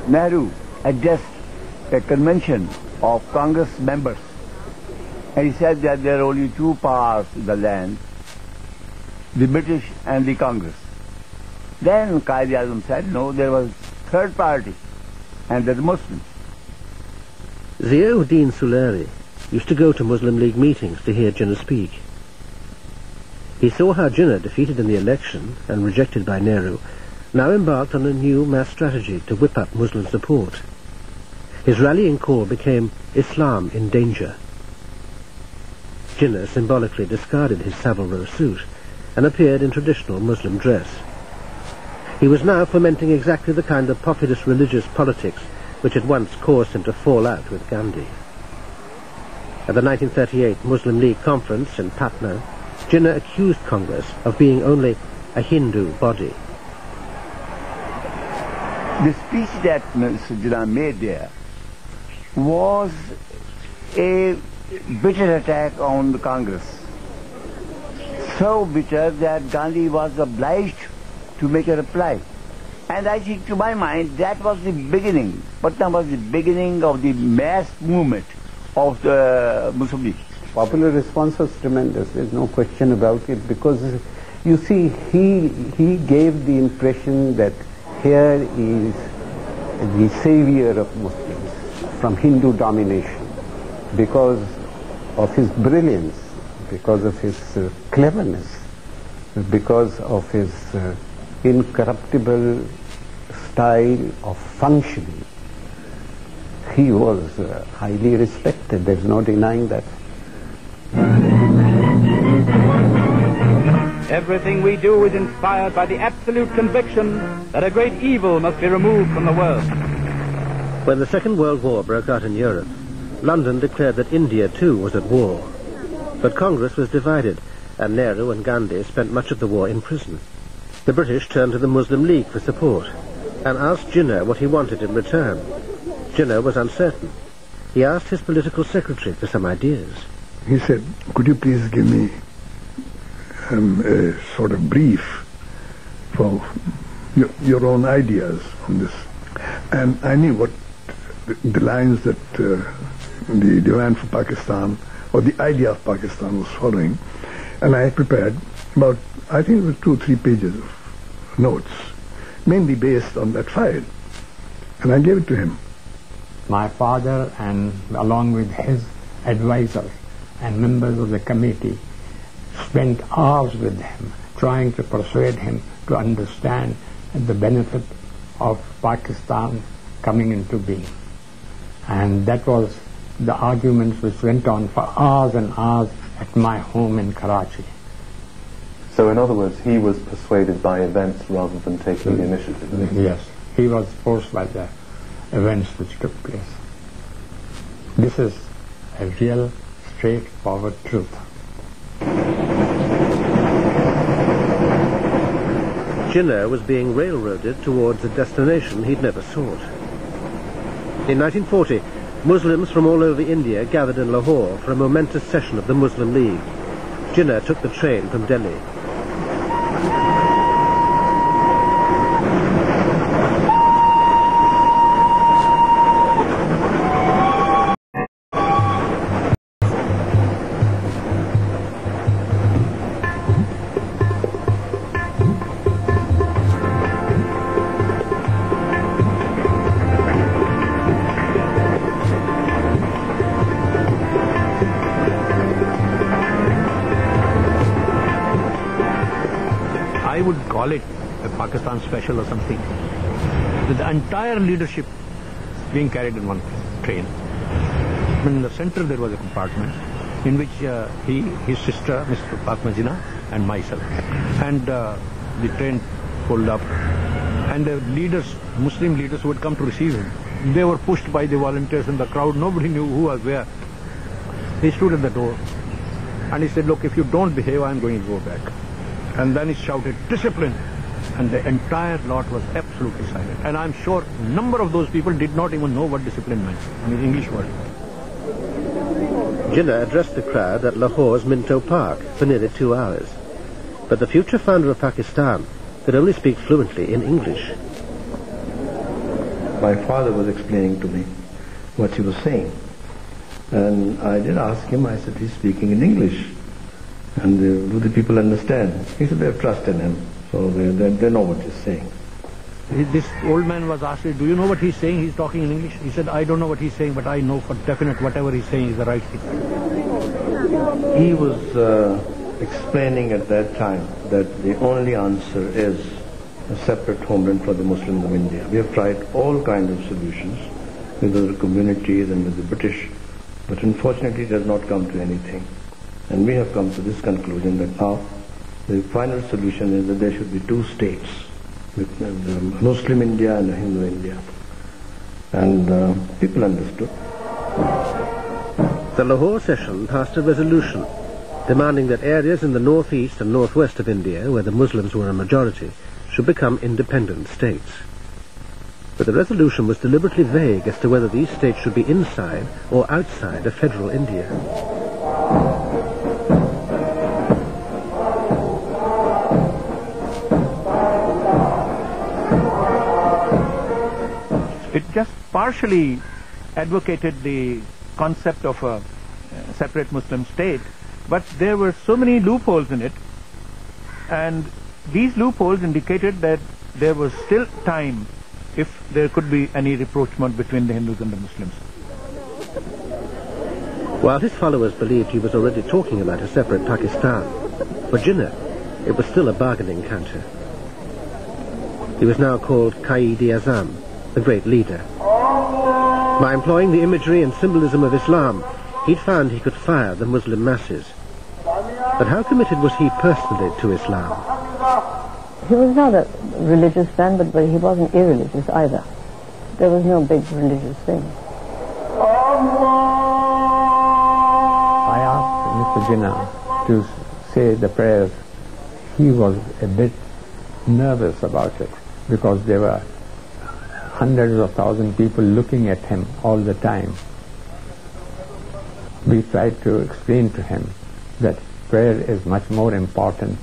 Nehru addressed a convention of Congress members, and he said that there are only two powers in the land, the British and the Congress. Then Quaid-e-Azam said, no, there was third party, and that's Muslims. Ziauddin Suleri used to go to Muslim League meetings to hear Jinnah speak. He saw how Jinnah, defeated in the election and rejected by Nehru, now embarked on a new mass strategy to whip up Muslim support. His rallying call became Islam in Danger. Jinnah symbolically discarded his Savile Row suit and appeared in traditional Muslim dress. He was now fomenting exactly the kind of populist religious politics which had once caused him to fall out with Gandhi. At the 1938 Muslim League conference in Patna, Jinnah accused Congress of being only a Hindu body. The speech that Mr. Jinnah made there was a bitter attack on the Congress. So bitter that Gandhi was obliged to make a reply. And I think, to my mind, that was the beginning. Patna was the beginning of the mass movement of the Muslim League. Popular response was tremendous, there's no question about it, because you see, he gave the impression that here is the savior of Muslims from Hindu domination because of his brilliance, because of his cleverness, because of his incorruptible style of functioning. He was highly respected, there's no denying that. Everything we do is inspired by the absolute conviction that a great evil must be removed from the world. When the Second World War broke out in Europe, London declared that India too was at war. But Congress was divided, and Nehru and Gandhi spent much of the war in prison. The British turned to the Muslim League for support and asked Jinnah what he wanted in return. Jinnah was uncertain. He asked his political secretary for some ideas. He said, could you please give me a sort of brief for your own ideas on this? And I knew what the lines that the demand for Pakistan, or the idea of Pakistan, was following. And I had prepared about, I think it was 2 or 3 pages of notes, mainly based on that file. And I gave it to him. My father, and along with his advisors and members of the committee, spent hours with him trying to persuade him to understand the benefit of Pakistan coming into being. And that was the arguments which went on for hours and hours at my home in Karachi. So in other words, he was persuaded by events rather than taking the initiative? Yes, he was forced by the events which took place. This is a real, straightforward truth. Jinnah was being railroaded towards a destination he'd never sought. In 1940, Muslims from all over India gathered in Lahore for a momentous session of the Muslim League. Jinnah took the train from Delhi. I would call it a Pakistan special or something. The entire leadership being carried in one train. In the center there was a compartment in which he, his sister, Mr. Fatma Jinnah, and myself. And the train pulled up. And the leaders, Muslim leaders who had come to receive him, they were pushed by the volunteers in the crowd. Nobody knew who was where. He stood at the door and he said, look, if you don't behave, I'm going to go back. And then he shouted, discipline. And the entire lot was absolutely silent. And I'm sure a number of those people did not even know what discipline meant in the English word. Jinnah addressed the crowd at Lahore's Minto Park for nearly 2 hours. But the future founder of Pakistan could only speak fluently in English. my father was explaining to me what he was saying. And I did ask him, I said, he's speaking in English. And do the people understand? He said, they have trust in him, so they know what he's saying. This old man was asked, do you know what he's saying? He's talking in English. He said, I don't know what he's saying, but I know for definite whatever he's saying is the right thing. He was explaining at that time that the only answer is a separate homeland for the Muslims of India. We have tried all kinds of solutions with other communities and with the British, but unfortunately it has not come to anything. And we have come to this conclusion that now the final solution is that there should be two states, with the Muslim India and the Hindu India. And people understood. The Lahore session passed a resolution demanding that areas in the northeast and northwest of India, where the Muslims were a majority, should become independent states. But the resolution was deliberately vague as to whether these states should be inside or outside of federal India. It just partially advocated the concept of a separate Muslim state, but there were so many loopholes in it, and these loopholes indicated that there was still time if there could be any rapprochement between the Hindus and the Muslims. While his followers believed he was already talking about a separate Pakistan, for Jinnah it was still a bargaining counter. He was now called Qaid-e-Azam, the great leader. By employing the imagery and symbolism of Islam, he'd found he could fire the Muslim masses. But how committed was he personally to Islam? He was not a religious man, but he wasn't irreligious either. There was no big religious thing. I asked Mr. Jinnah to say the prayers. He was a bit nervous about it because there were hundreds of thousands of people looking at him all the time. We tried to explain to him that prayer is much more important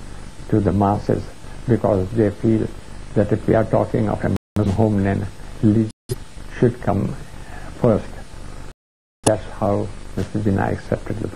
to the masses because they feel that if we are talking of a Muslim homeland, religion should come first. That's how Mr. Jinnah accepted the